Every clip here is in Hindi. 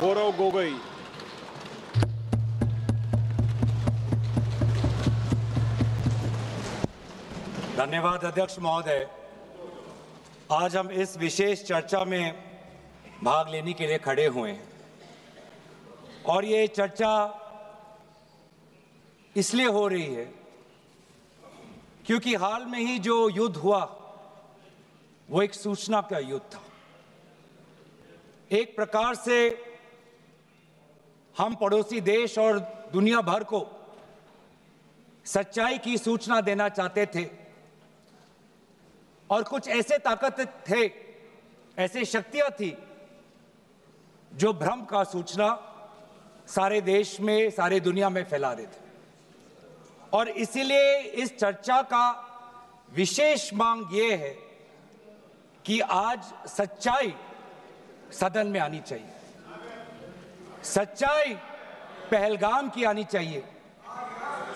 गौरव गोगोई। धन्यवाद अध्यक्ष महोदय। आज हम इस विशेष चर्चा में भाग लेने के लिए खड़े हुए हैं और ये चर्चा इसलिए हो रही है क्योंकि हाल में ही जो युद्ध हुआ वो एक सूचना का युद्ध था। एक प्रकार से हम पड़ोसी देश और दुनिया भर को सच्चाई की सूचना देना चाहते थे और कुछ ऐसे ताकत थे, ऐसे शक्तियां थी जो भ्रम का सूचना सारे देश में, सारे दुनिया में फैला रहे थे। और इसीलिए इस चर्चा का विशेष मांग ये है कि आज सच्चाई सदन में आनी चाहिए। सच्चाई पहलगाम की आनी चाहिए,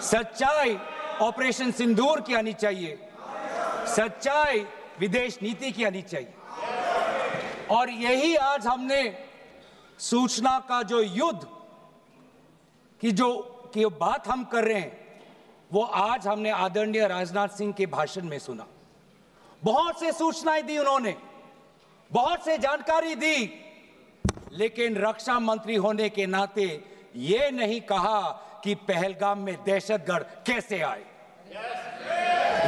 सच्चाई ऑपरेशन सिंदूर की आनी चाहिए, सच्चाई विदेश नीति की आनी चाहिए। और यही आज हमने सूचना का जो युद्ध की बात हम कर रहे हैं वो आज हमने आदरणीय राजनाथ सिंह के भाषण में सुना। बहुत से सूचनाएं दी उन्होंने, बहुत से जानकारी दी, लेकिन रक्षा मंत्री होने के नाते ये नहीं कहा कि पहलगाम में दहशतगर्द कैसे आए।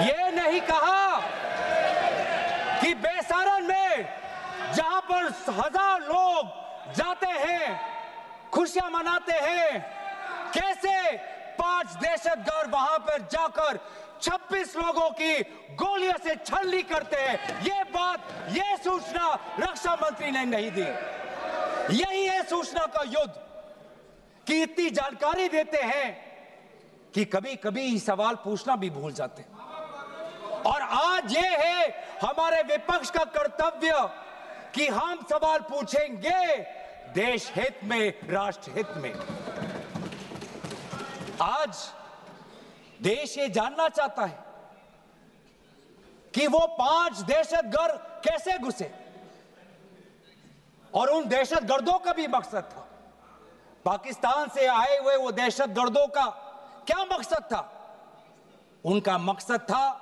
ये नहीं कहा कि बेसारन में जहां पर 1000 लोग जाते हैं, खुशियां मनाते हैं, कैसे 5 दहशतगर्द वहां पर जाकर 26 लोगों की गोलियों से छलनी करते हैं। ये बात, ये सूचना रक्षा मंत्री ने नहीं दी। यही है सूचना का युद्ध कि इतनी जानकारी देते हैं कि कभी कभी सवाल पूछना भी भूल जाते हैं। और आज ये है हमारे विपक्ष का कर्तव्य कि हम सवाल पूछेंगे देश हित में, राष्ट्र हित में। आज देश ये जानना चाहता है कि वो 5 दहशतगर्द कैसे घुसे और उन दहशतगर्दों का भी मकसद था। पाकिस्तान से आए हुए वो दहशतगर्दों का क्या मकसद था? उनका मकसद था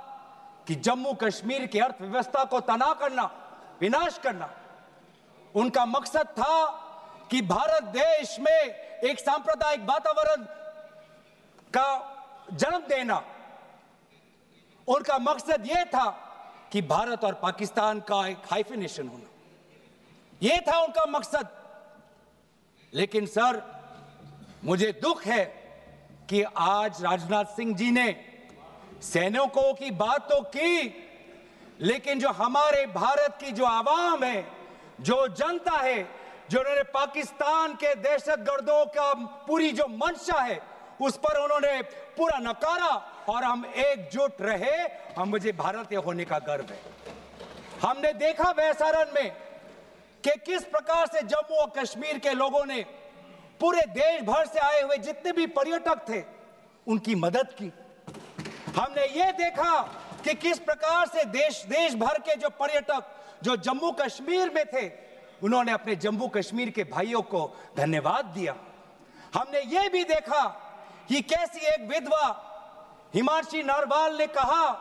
कि जम्मू कश्मीर की अर्थव्यवस्था को तनाव करना, विनाश करना। उनका मकसद था कि भारत देश में एक सांप्रदायिक वातावरण का जन्म देना। उनका मकसद यह था कि भारत और पाकिस्तान का एक हाइफिनेशन होना। यह था उनका मकसद। लेकिन सर, मुझे दुख है कि आज राजनाथ सिंह जी ने सैनिकों की बात तो की, लेकिन जो हमारे भारत की जो आवाम है, जो जनता है, जो उन्होंने पाकिस्तान के दहशतगर्दों का पूरी जो मंशा है उस पर उन्होंने पूरा नकारा और हम एकजुट रहे। हम, मुझे भारतीय होने का गर्व है। हमने देखा बेसारन में कि किस प्रकार से जम्मू और कश्मीर के लोगों ने पूरे देश भर से आए हुए जितने भी पर्यटक थे उनकी मदद की। हमने ये देखा कि किस प्रकार से देश भर के जो पर्यटक जो जम्मू कश्मीर में थे उन्होंने अपने जम्मू कश्मीर के भाइयों को धन्यवाद दिया। हमने ये भी देखा कि कैसी एक विधवा हिमांशी नरवाल ने कहा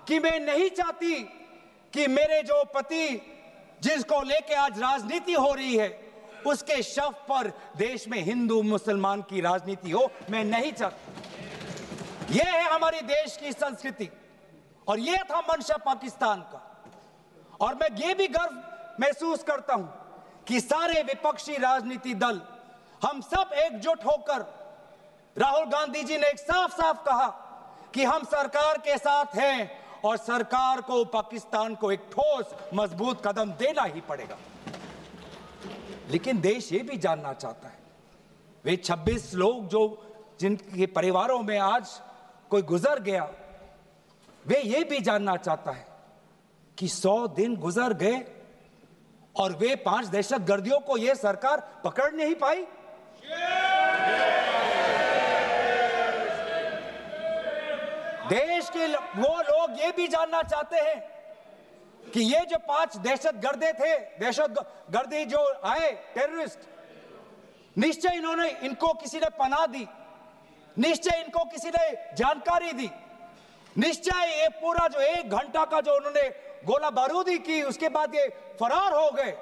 कि मैं नहीं चाहती कि मेरे जो पति जिसको लेके आज राजनीति हो रही है उसके शव पर देश में हिंदू मुसलमान की राजनीति हो, मैं नहीं चाहती। यह है हमारी देश की संस्कृति और यह था मंशा पाकिस्तान का। और मैं ये भी गर्व महसूस करता हूं कि सारे विपक्षी राजनीति दल, हम सब एकजुट होकर, राहुल गांधी जी ने एक साफ साफ कहा कि हम सरकार के साथ हैं और सरकार को पाकिस्तान को एक ठोस मजबूत कदम देना ही पड़ेगा। लेकिन देश ये भी जानना चाहता है, वे 26 लोग जो जिनके परिवारों में आज कोई गुजर गया, वे ये भी जानना चाहता है कि 100 दिन गुजर गए और वे 5 दहशतगर्दियों को ये सरकार पकड़ नहीं पाई। देश के वो लोग ये भी जानना चाहते हैं कि ये जो 5 दहशतगर्दी जो आए टेररिस्ट, निश्चय इन्होंने इनको किसी ने पनाह दी, निश्चय इनको किसी ने जानकारी दी, निश्चय ये पूरा जो 1 घंटा का जो उन्होंने गोला बारूदी की, उसके बाद ये फरार हो गए।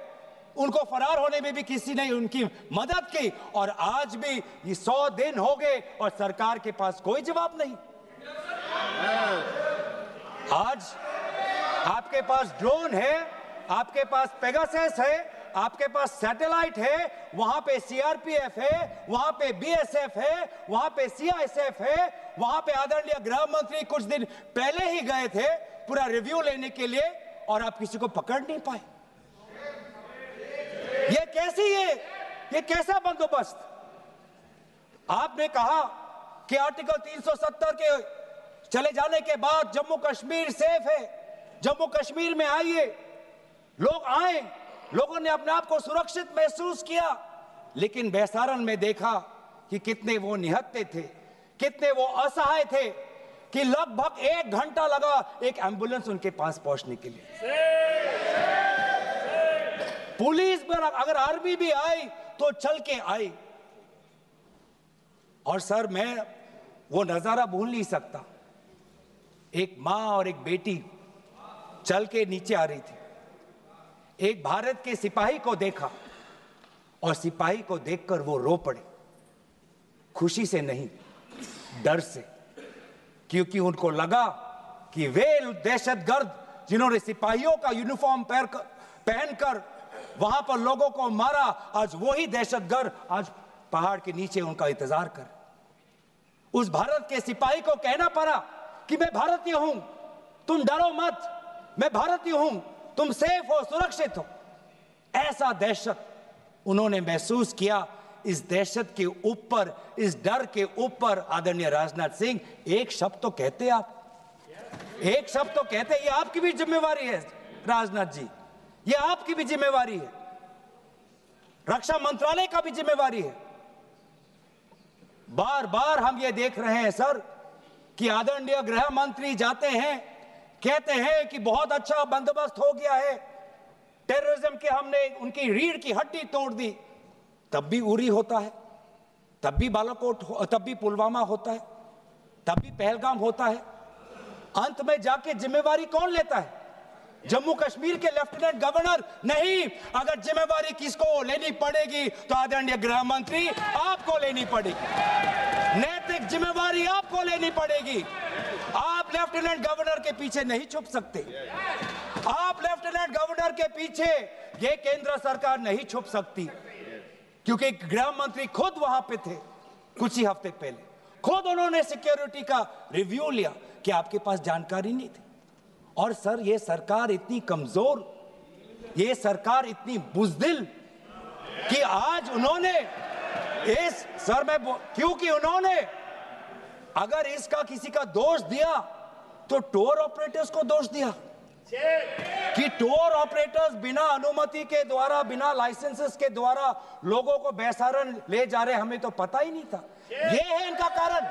उनको फरार होने में भी किसी ने उनकी मदद की, और आज भी ये 100 दिन हो गए और सरकार के पास कोई जवाब नहीं। आज आपके पास ड्रोन है, आपके पास पेगासस है, आपके पास सैटेलाइट है, वहां पे सीआरपीएफ है, वहां पे बीएसएफ है, वहां पे सीआईएसएफ है, वहां पे आदरणीय गृह मंत्री कुछ दिन पहले ही गए थे पूरा रिव्यू लेने के लिए, और आप किसी को पकड़ नहीं पाए। ये कैसा बंदोबस्त? आपने कहा कि आर्टिकल 370 के चले जाने के बाद जम्मू कश्मीर सेफ है, जम्मू कश्मीर में आइए, लोग आए, लोगों ने अपने आप को सुरक्षित महसूस किया, लेकिन बेसारन में देखा कि कितने वो निहत्थे थे, कितने वो असहाय थे, कि लगभग 1 घंटा लगा एक एम्बुलेंस उनके पास पहुंचने के लिए। पुलिस पर अगर आर्मी भी आई तो चल के आई। और सर, मैं वो नजारा भूल नहीं सकता, एक मां और एक बेटी चल के नीचे आ रही थी, एक भारत के सिपाही को देखा और सिपाही को देखकर वो रो पड़े, खुशी से नहीं, डर से, क्योंकि उनको लगा कि वे दहशतगर्द जिन्होंने सिपाहियों का यूनिफॉर्म पहनकर वहां पर लोगों को मारा, आज वही दहशतगर्द आज पहाड़ के नीचे उनका इंतजार कर। उस भारत के सिपाही को कहना पड़ा कि मैं भारतीय हूं, तुम डरो मत, मैं भारतीय हूं, तुम सेफ हो, सुरक्षित हो। ऐसा दहशत उन्होंने महसूस किया। इस दहशत के ऊपर, इस डर के ऊपर आदरणीय राजनाथ सिंह एक शब्द तो कहते, आप एक शब्द तो कहते। ये आपकी भी जिम्मेवारी है राजनाथ जी, ये आपकी भी जिम्मेवारी है, रक्षा मंत्रालय का भी जिम्मेवारी है। बार बार हम ये देख रहे हैं सर कि आदरणीय गृह मंत्री जाते हैं, कहते हैं कि बहुत अच्छा बंदोबस्त हो गया है, टेररिज्म के हमने उनकी रीढ़ की हड्डी तोड़ दी। तब भी उरी होता है, तब भी बालाकोट, तब भी पुलवामा होता है, तब भी पहलगाम होता है। अंत में जाके जिम्मेवारी कौन लेता है? जम्मू कश्मीर के लेफ्टिनेंट गवर्नर नहीं। अगर जिम्मेवारी किसको लेनी पड़ेगी तो आदरणीय गृह मंत्री आपको लेनी पड़ेगी, नैतिक जिम्मेवारी आपको लेनी पड़ेगी। आप लेफ्टिनेंट गवर्नर के पीछे नहीं छुप सकते, आप लेफ्टिनेंट गवर्नर के पीछे ये केंद्र सरकार नहीं छुप सकती, क्योंकि गृह मंत्री खुद वहां पे थे कुछ ही हफ्ते पहले, खुद उन्होंने सिक्योरिटी का रिव्यू लिया कि आपके पास जानकारी नहीं थी। और सर, ये सरकार इतनी कमजोर, ये सरकार इतनी बुज़दिल कि आज उन्होंने इस सर में, क्योंकि उन्होंने अगर इसका किसी का दोष दिया तो टूर ऑपरेटर्स को दोष दिया कि टूर ऑपरेटर्स बिना अनुमति के द्वारा, बिना लाइसेंसेस के द्वारा लोगों को बेसारन ले जा रहे, हमें तो पता ही नहीं था। ये है इनका कारण,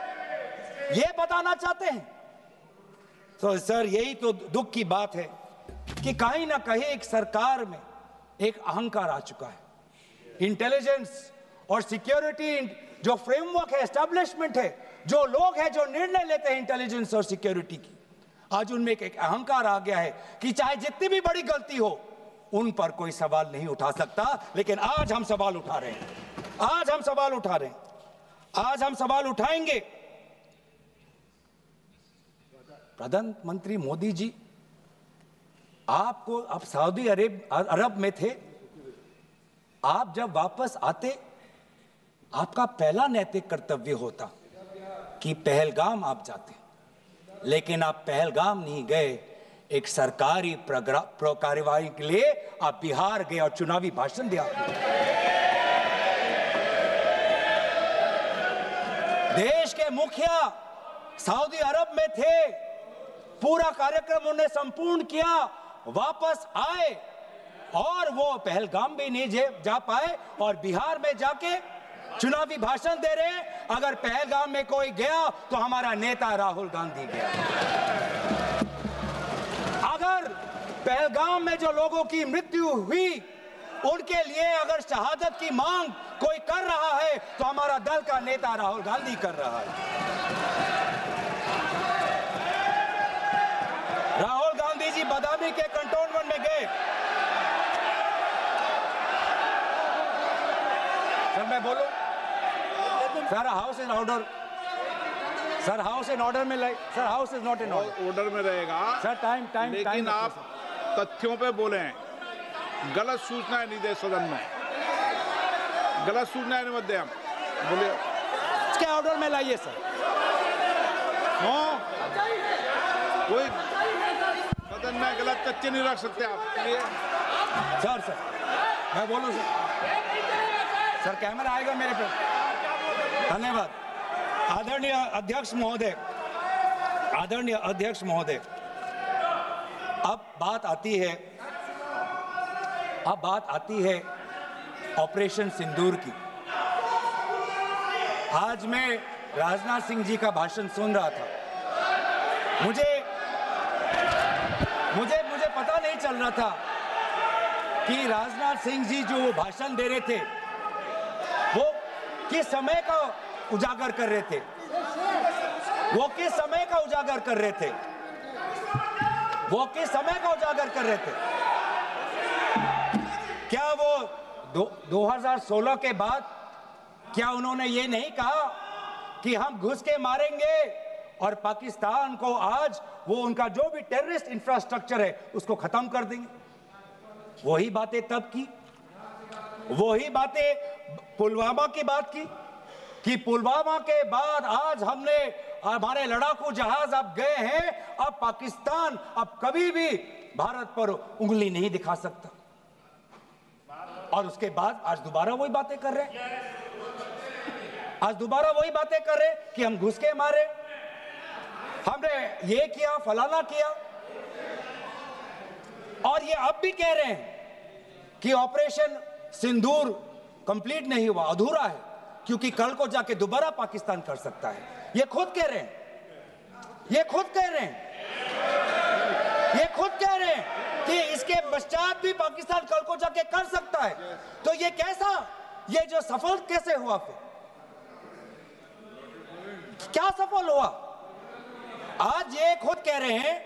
ये बताना चाहते हैं। तो सर, यही तो दुख की बात है कि कहीं ना कहीं एक सरकार में एक अहंकार आ चुका है। इंटेलिजेंस और सिक्योरिटी जो फ्रेमवर्क है, एस्टैब्लिशमेंट है, जो लोग हैं जो निर्णय लेते हैं इंटेलिजेंस और सिक्योरिटी की, आज उनमें एक अहंकार आ गया है कि चाहे जितनी भी बड़ी गलती हो उन पर कोई सवाल नहीं उठा सकता। लेकिन आज हम सवाल उठा रहे हैं, आज हम सवाल उठा रहे हैं, आज हम सवाल उठाएंगे। प्रधानमंत्री मोदी जी, आपको, आप सऊदी अरब में थे, आप जब वापस आते आपका पहला नैतिक कर्तव्य होता कि पहलगाम आप जाते, लेकिन आप पहलगाम नहीं गए, एक सरकारी कार्यवाही के लिए आप बिहार गए और चुनावी भाषण दिया। देश के मुखिया सऊदी अरब में थे, पूरा कार्यक्रम उन्होंने संपूर्ण किया, वापस आए और वो पहलगाम भी नहीं जा पाए और बिहार में जाके चुनावी भाषण दे रहे हैं। अगर पहलगाम में कोई गया तो हमारा नेता राहुल गांधी गया। अगर पहलगाम में जो लोगों की मृत्यु हुई उनके लिए अगर शहादत की मांग कोई कर रहा है तो हमारा दल का नेता राहुल गांधी कर रहा है। राहुल गांधी जी बदामी के कंटोनमेंट में गए। सर मैं बोलूं? Sir house in order. Sir house in order में like. Sir house is not in order में रहेगा सर। टाइम लेकिन आप तथ्यों पे बोलें, गलत सूचनाएं नहीं दे सदन में, गलत सूचनाएं नहीं मत दे। हम बोलिए इसके ऑर्डर में लाइए सर। कोई सदन में गलत तथ्य नहीं रख सकते आप। सर मैं बोलूं सर कैमरा आएगा मेरे पे। धन्यवाद। आदरणीय अध्यक्ष महोदय, अब बात आती है ऑपरेशन सिंदूर की। आज मैं राजनाथ सिंह जी का भाषण सुन रहा था। मुझे पता नहीं चल रहा था कि राजनाथ सिंह जी जो भाषण दे रहे थे वो किस समय का उजागर कर रहे थे। क्या वो 2016 के बाद क्या उन्होंने ये नहीं कहा कि हम घुस के मारेंगे और पाकिस्तान को आज वो उनका जो भी टेररिस्ट इंफ्रास्ट्रक्चर है उसको खत्म कर देंगे? वही बातें तब की, वही बातें पुलवामा की बात की कि पुलवामा के बाद आज हमारे लड़ाकू जहाज अब गए हैं, अब पाकिस्तान अब कभी भी भारत पर उंगली नहीं दिखा सकता। और उसके बाद आज दोबारा वही बातें कर रहे हैं। कि हम घुस के मारे, हमने ये किया, फलाना किया। और ये अब भी कह रहे हैं कि ऑपरेशन सिंदूर कंप्लीट नहीं हुआ, अधूरा है, क्योंकि कल को जाके दोबारा पाकिस्तान कर सकता है। ये खुद कह रहे हैं कि इसके पश्चात भी पाकिस्तान कल को जाके कर सकता है। तो ये जो सफल कैसे हुआ? फिर क्या सफल हुआ? आज ये खुद कह रहे हैं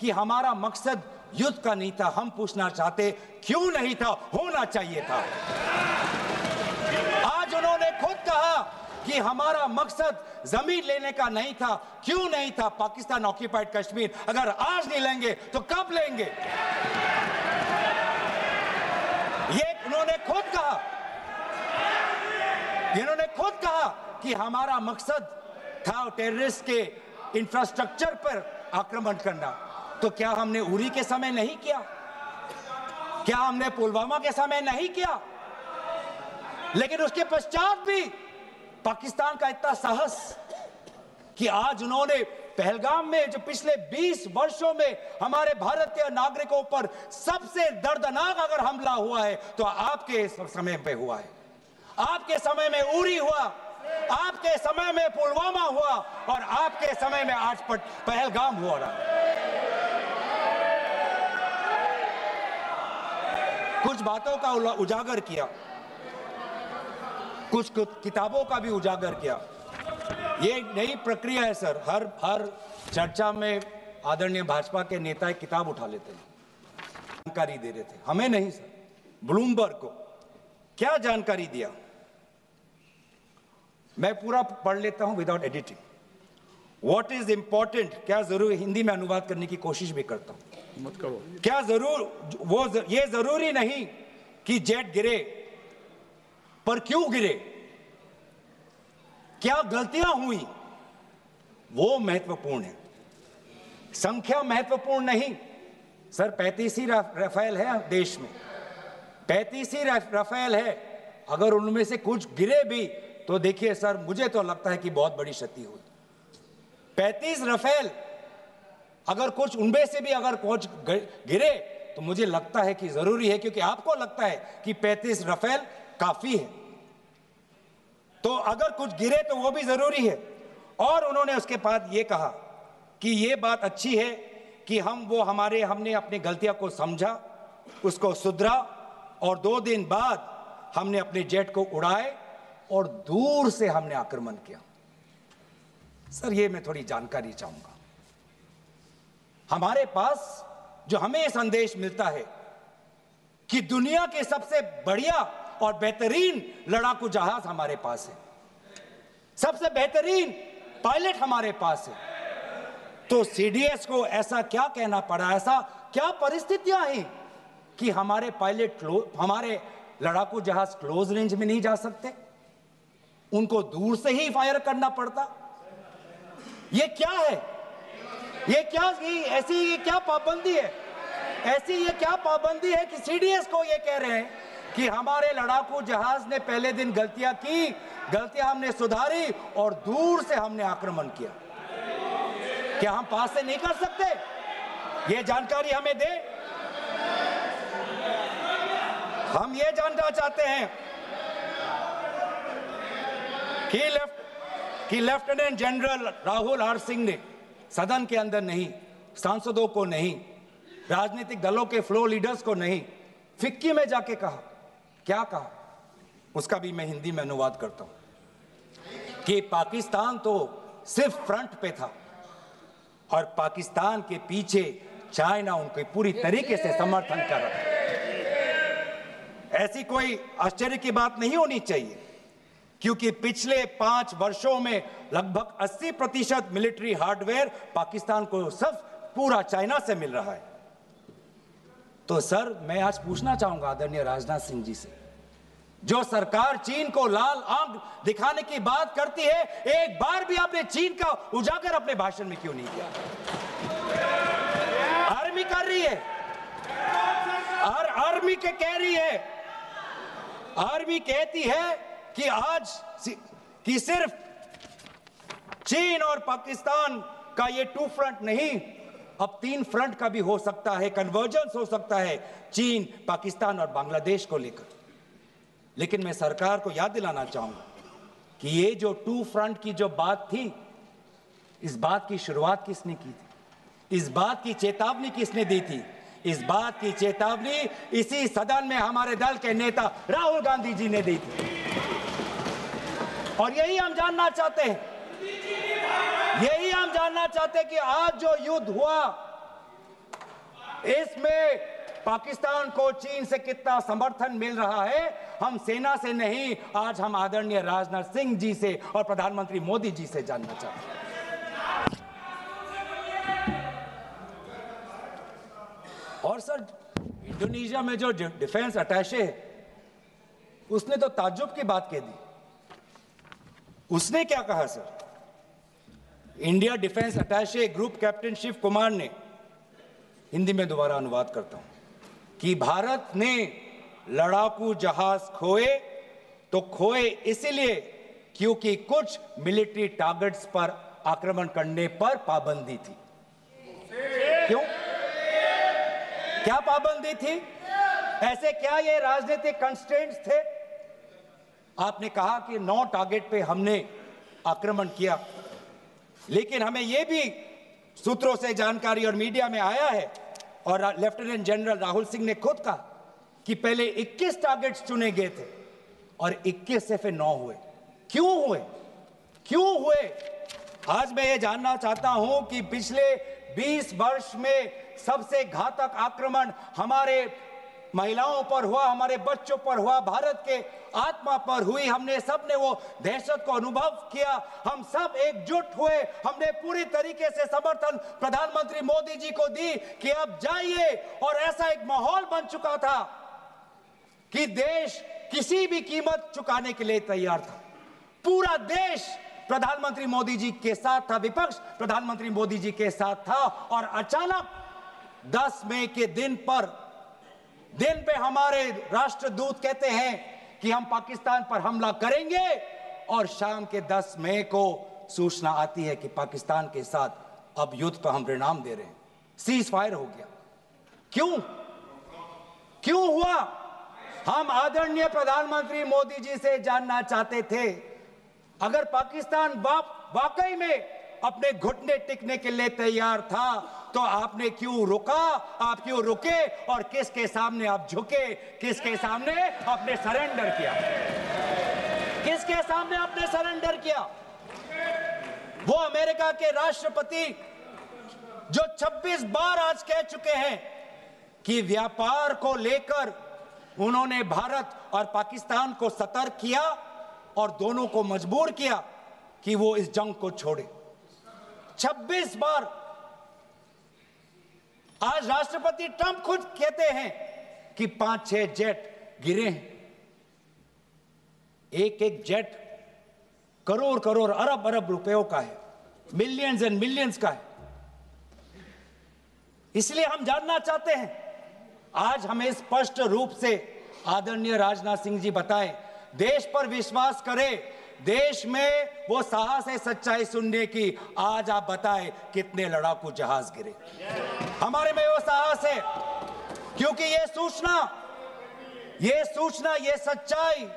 कि हमारा मकसद युद्ध का नहीं था। हम पूछना चाहते क्यों नहीं था, होना चाहिए था। आज उन्होंने खुद कहा कि हमारा मकसद जमीन लेने का नहीं था। क्यों नहीं था? पाकिस्तान ऑक्यूपाइड कश्मीर अगर आज नहीं लेंगे तो कब लेंगे? ये उन्होंने खुद कहा कि हमारा मकसद था टेररिस्ट के इंफ्रास्ट्रक्चर पर आक्रमण करना। तो क्या हमने उरी के समय नहीं किया? क्या हमने पुलवामा के समय नहीं किया? लेकिन उसके पश्चात भी पाकिस्तान का इतना साहस कि आज उन्होंने पहलगाम में जो पिछले 20 वर्षों में हमारे भारतीय नागरिकों पर सबसे दर्दनाक अगर हमला हुआ है तो आपके समय पे हुआ है। आपके समय में उरी हुआ, आपके समय में पुलवामा हुआ और आपके समय में आज पहलगाम हो रहा है। कुछ बातों का उजागर किया, कुछ किताबों का भी उजागर किया। ये नई प्रक्रिया है सर। हर चर्चा में आदरणीय भाजपा के नेता एक किताब उठा लेते हैं, जानकारी दे रहे थे। हमें नहीं सर, ब्लूमबर्ग को क्या जानकारी दिया, मैं पूरा पढ़ लेता हूं without editing. What is important, क्या जरूरी, हिंदी में अनुवाद करने की कोशिश भी करता हूं, मत करो। क्या ये जरूरी नहीं कि जेट गिरे, पर क्यों गिरे, क्या गलतियां हुई, वो महत्वपूर्ण है। संख्या महत्वपूर्ण नहीं सर। 35 ही राफेल है देश में, 35 ही राफेल है। अगर उनमें से कुछ गिरे भी तो देखिए सर, मुझे तो लगता है कि बहुत बड़ी क्षति हुई। 35 राफेल, अगर कुछ उनमें से भी अगर कुछ गिरे तो मुझे लगता है कि जरूरी है, क्योंकि आपको लगता है कि 35 राफेल काफी है, तो अगर कुछ गिरे तो वो भी जरूरी है। और उन्होंने उसके बाद ये कहा कि ये बात अच्छी है कि हमने अपनी गलतियों को समझा, उसको सुधरा और 2 दिन बाद हमने अपने जेट को उड़ाए और दूर से हमने आक्रमण किया। सर, ये मैं थोड़ी जानकारी चाहूंगा। हमारे पास जो हमें ये संदेश मिलता है कि दुनिया के सबसे बढ़िया और बेहतरीन लड़ाकू जहाज हमारे पास है, सबसे बेहतरीन पायलट हमारे पास है, तो सीडीएस को ऐसा क्या कहना पड़ा, ऐसा क्या परिस्थितियां हैं कि हमारे पायलट हमारे लड़ाकू जहाज क्लोज रेंज में नहीं जा सकते, उनको दूर से ही फायर करना पड़ता? ये क्या है? ये क्या पाबंदी है? ऐसी ये क्या पाबंदी है कि सीडीएस को ये कह रहे हैं कि हमारे लड़ाकू जहाज ने पहले दिन गलतियां की, गलतियां हमने सुधारी और दूर से हमने आक्रमण किया? क्या हम पास से नहीं कर सकते? ये जानकारी हमें दे। हम ये जानना चाहते हैं कि lieutenant general Rahul R Singh ने सदन के अंदर नहीं, सांसदों को नहीं, राजनीतिक दलों के फ्लो लीडर्स को नहीं, फिक्की में जाके कहा। क्या कहा? उसका भी मैं हिंदी में अनुवाद करता हूं कि पाकिस्तान तो सिर्फ फ्रंट पे था और पाकिस्तान के पीछे चाइना उनके पूरी तरीके से समर्थन कर रहा है। ऐसी कोई आश्चर्य की बात नहीं होनी चाहिए, क्योंकि पिछले 5 वर्षों में लगभग 80% मिलिट्री हार्डवेयर पाकिस्तान को सब पूरा चाइना से मिल रहा है। तो सर, मैं आज पूछना चाहूंगा आदरणीय राजनाथ सिंह जी से, जो सरकार चीन को लाल आंख दिखाने की बात करती है, एक बार भी आपने चीन का उजागर अपने भाषण में क्यों नहीं किया? आर्मी कर रही है, आर्मी के कह रही है, आर्मी कहती है कि आज कि सिर्फ चीन और पाकिस्तान का ये 2 फ्रंट नहीं, अब 3 फ्रंट का भी हो सकता है, कन्वर्जेंस हो सकता है चीन, पाकिस्तान और बांग्लादेश को लेकर। लेकिन मैं सरकार को याद दिलाना चाहूंगा कि ये जो 2 फ्रंट की जो बात थी, इस बात की शुरुआत किसने की थी? इस बात की चेतावनी किसने दी थी? इस बात की चेतावनी इसी सदन में हमारे दल के नेता राहुल गांधी जी ने दी थी। और यही हम जानना चाहते हैं, यही हम जानना चाहते हैं कि आज जो युद्ध हुआ, इसमें पाकिस्तान को चीन से कितना समर्थन मिल रहा है। हम सेना से नहीं, आज हम आदरणीय राजनाथ सिंह जी से और प्रधानमंत्री मोदी जी से जानना चाहते हैं। और सर, इंडोनेशिया में जो डिफेंस अटैचे है, उसने तो ताज्जुब की बात कह दी। उसने क्या कहा sir? India defence attache group captain Shiv Kumar ने, हिंदी में दोबारा अनुवाद करता हूं, कि भारत ने लड़ाकू जहाज खोए तो खोए इसलिए क्योंकि कुछ मिलिट्री टारगेट्स पर आक्रमण करने पर पाबंदी थी। क्यों? क्या पाबंदी थी? ऐसे क्या ये राजनीतिक कंस्ट्रेंट्स थे? आपने कहा कि 9 टारगेट पे हमने आक्रमण किया, लेकिन हमें यह भी सूत्रों से जानकारी और मीडिया में आया है, और लेफ्टिनेंट जनरल राहुल सिंह ने खुद कहा कि पहले 21 टारगेट्स चुने गए थे और 21 से फिर 9 हुए। क्यों हुए? क्यों हुए? आज मैं ये जानना चाहता हूं कि पिछले 20 वर्ष में सबसे घातक आक्रमण हमारे महिलाओं पर हुआ, हमारे बच्चों पर हुआ, भारत के आत्मा पर हुई। हमने सब ने वो दहशत को अनुभव किया, हम सब एकजुट हुए, हमने पूरी तरीके से समर्थन प्रधानमंत्री मोदी जी को दी कि अब जाइए। और ऐसा एक माहौल बन चुका था कि देश किसी भी कीमत चुकाने के लिए तैयार था। पूरा देश प्रधानमंत्री मोदी जी के साथ था, विपक्ष प्रधानमंत्री मोदी जी के साथ था। और अचानक 10 मई के दिन पे हमारे राष्ट्रदूत कहते हैं कि हम पाकिस्तान पर हमला करेंगे, और शाम के 10 मई को सूचना आती है कि पाकिस्तान के साथ अब युद्ध पर हम परिणाम दे रहे हैं, सीज फायर हो गया। क्यों हुआ? हम आदरणीय प्रधानमंत्री मोदी जी से जानना चाहते थे, अगर पाकिस्तान वाकई में अपने घुटने टिकने के लिए तैयार था तो आपने क्यों रुका? आप क्यों रुके? और किसके सामने आप झुके? किसके सामने आपने सरेंडर किया? किसके सामने आपने सरेंडर किया? वो अमेरिका के राष्ट्रपति जो 26 बार आज कह चुके हैं कि व्यापार को लेकर उन्होंने भारत और पाकिस्तान को सतर्क किया और दोनों को मजबूर किया कि वो इस जंग को छोड़े। 26 बार। आज राष्ट्रपति ट्रंप खुद कहते हैं कि 5-6 जेट गिरे हैं। एक एक जेट करोड़ करोड़ अरब अरब रुपयों का है, मिलियंस एंड मिलियंस का है। इसलिए हम जानना चाहते हैं, आज हमें स्पष्ट रूप से आदरणीय राजनाथ सिंह जी बताएं, देश पर विश्वास करें, देश में वो साहस है सच्चाई सुनने की। आज आप बताएं कितने लड़ाकू जहाज गिरे। हमारे में वो साहस है, क्योंकि ये सूचना, ये सच्चाई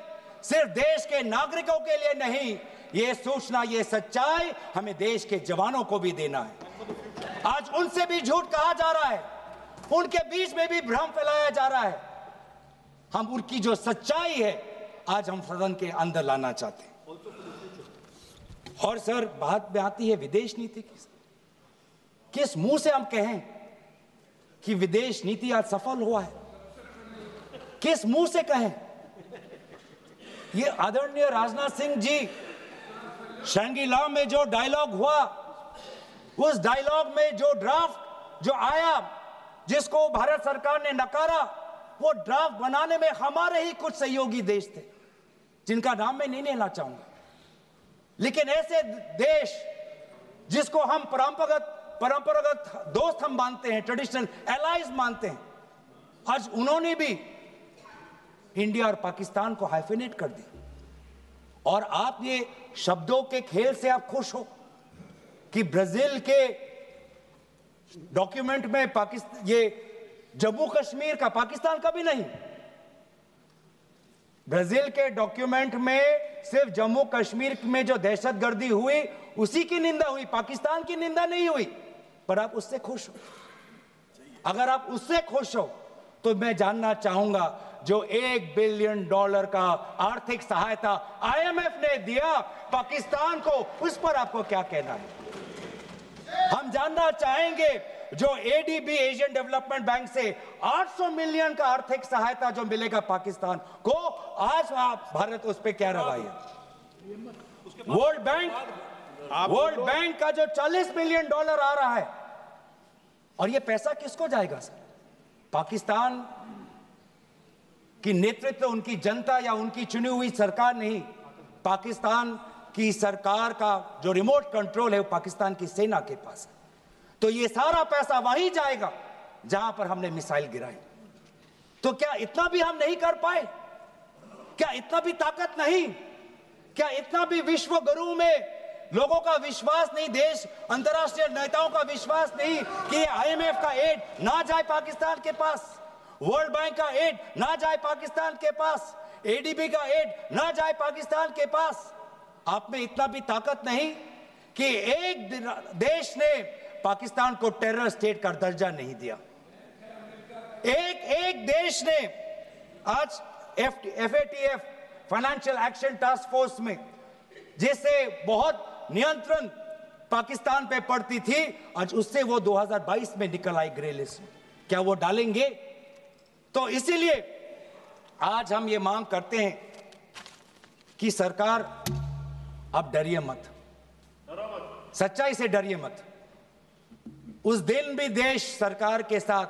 सिर्फ देश के नागरिकों के लिए नहीं, ये सूचना, ये सच्चाई हमें देश के जवानों को भी देना है। आज उनसे भी झूठ कहा जा रहा है, उनके बीच में भी भ्रम फैलाया जा रहा है। हम उनकी जो सच्चाई है आज हम सदन के अंदर लाना चाहते हैं। और सर, बात में आती है विदेश नीति की। किस मुंह से हम कहें कि विदेश नीति आज सफल हुआ है? किस मुंह से कहें? ये आदरणीय राजनाथ सिंह जी, शंगीला में जो डायलॉग हुआ, उस डायलॉग में जो ड्राफ्ट जो आया, जिसको भारत सरकार ने नकारा, वो ड्राफ्ट बनाने में हमारे ही कुछ सहयोगी देश थे, जिनका नाम मैं नहीं लेना चाहूंगा। लेकिन ऐसे देश जिसको हम परंपरागत दोस्त हम मानते हैं, ट्रेडिशनल एलाइज मानते हैं, आज उन्होंने भी इंडिया और पाकिस्तान को हाइफिनेट कर दिया। और आप ये शब्दों के खेल से आप खुश हो कि ब्राजील के डॉक्यूमेंट में पाकिस्तान, ये जम्मू कश्मीर का पाकिस्तान का भी नहीं, ब्राजील के डॉक्यूमेंट में सिर्फ जम्मू कश्मीर में जो दहशतगर्दी हुई उसी की निंदा हुई, पाकिस्तान की निंदा नहीं हुई। पर आप उससे खुश हो? अगर आप उससे खुश हो तो मैं जानना चाहूंगा, जो $1 बिलियन का आर्थिक सहायता IMF ने दिया पाकिस्तान को, उस पर आपको क्या कहना है? हम जानना चाहेंगे, जो ADB एशियन डेवलपमेंट बैंक से 800 मिलियन का आर्थिक सहायता जो मिलेगा पाकिस्तान को, आज भारत उस पर क्या रवैया? वर्ल्ड बैंक का जो $40 मिलियन आ रहा है, और ये पैसा किसको जाएगा सर? पाकिस्तान की नेतृत्व उनकी जनता या उनकी चुनी हुई सरकार नहीं, पाकिस्तान की सरकार का जो रिमोट कंट्रोल है वो पाकिस्तान की सेना के पास है। तो ये सारा पैसा वहीं जाएगा जहां पर हमने मिसाइल गिराई। तो क्या इतना भी हम नहीं कर पाए? क्या इतना भी ताकत नहीं? क्या इतना भी विश्व गुरु में लोगों का विश्वास नहीं, देश अंतर्राष्ट्रीय नेताओं का विश्वास नहीं कि IMF का एड ना जाए पाकिस्तान के पास, वर्ल्ड बैंक का एड ना जाए पाकिस्तान के पास, ADB का एड ना जाए पाकिस्तान के पास? आप में इतना भी ताकत नहीं कि एक देश ने पाकिस्तान को टेरर स्टेट का दर्जा नहीं दिया। एक देश ने आज FATF financial action task force में, जिससे बहुत नियंत्रण पाकिस्तान पे पड़ती थी, आज उससे वो 2022 में निकल आई ग्रे लिस्ट में। क्या वो डालेंगे? तो इसीलिए आज हम ये मांग करते हैं कि सरकार अब डरिए मत, सच्चाई से डरिए मत। उस दिन भी देश सरकार के साथ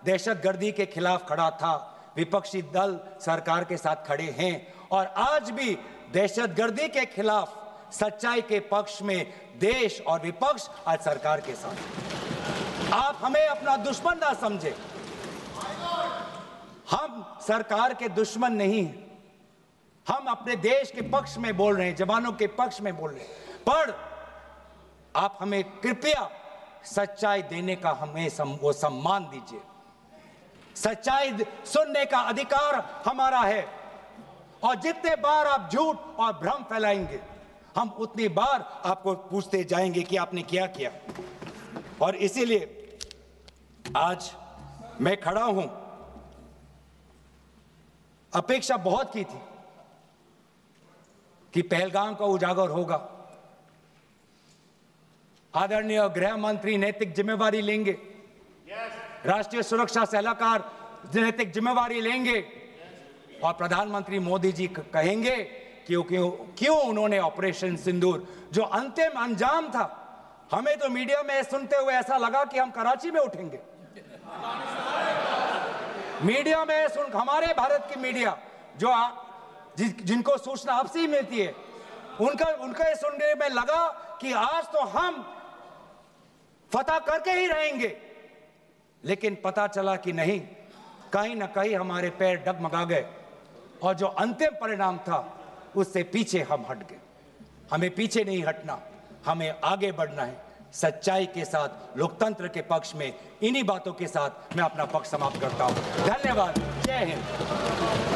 दहशतगर्दी के खिलाफ खड़ा था, विपक्षी दल सरकार के साथ खड़े हैं, और आज भी दहशतगर्दी के खिलाफ सच्चाई के पक्ष में देश और विपक्ष आज सरकार के साथ। आप हमें अपना दुश्मन ना समझे, हम सरकार के दुश्मन नहीं हैं, हम अपने देश के पक्ष में बोल रहे हैं, जवानों के पक्ष में बोल रहे हैं। पर आप हमें कृपया सच्चाई देने का हमें वो सम्मान दीजिए। सच्चाई सुनने का अधिकार हमारा है, और जितने बार आप झूठ और भ्रम फैलाएंगे, हम उतनी बार आपको पूछते जाएंगे कि आपने क्या किया। और इसीलिए आज मैं खड़ा हूं। अपेक्षा बहुत की थी कि पहलगाम का उजागर होगा। आदरणीय गृह मंत्री नैतिक जिम्मेवारी लेंगे, राष्ट्रीय सुरक्षा सलाहकार नैतिक जिम्मेवारी लेंगे और प्रधानमंत्री मोदी जी कहेंगे क्यों उन्होंने ऑपरेशन सिंदूर जो अंतिम अंजाम था, हमें तो मीडिया में सुनते हुए ऐसा लगा कि हम कराची में उठेंगे। मीडिया में हमारे भारत की मीडिया जो जिनको सूचना अब से ही मिलती है, उनका सुनने में लगा कि आज तो हम फतह करके ही रहेंगे, लेकिन पता चला कि नहीं, कहीं ना कहीं हमारे पैर डगमगा गए और जो अंतिम परिणाम था उससे पीछे हम हट गए। हमें पीछे नहीं हटना, हमें आगे बढ़ना है सच्चाई के साथ, लोकतंत्र के पक्ष में। इन्हीं बातों के साथ मैं अपना पक्ष समाप्त करता हूं। धन्यवाद। जय हिंद।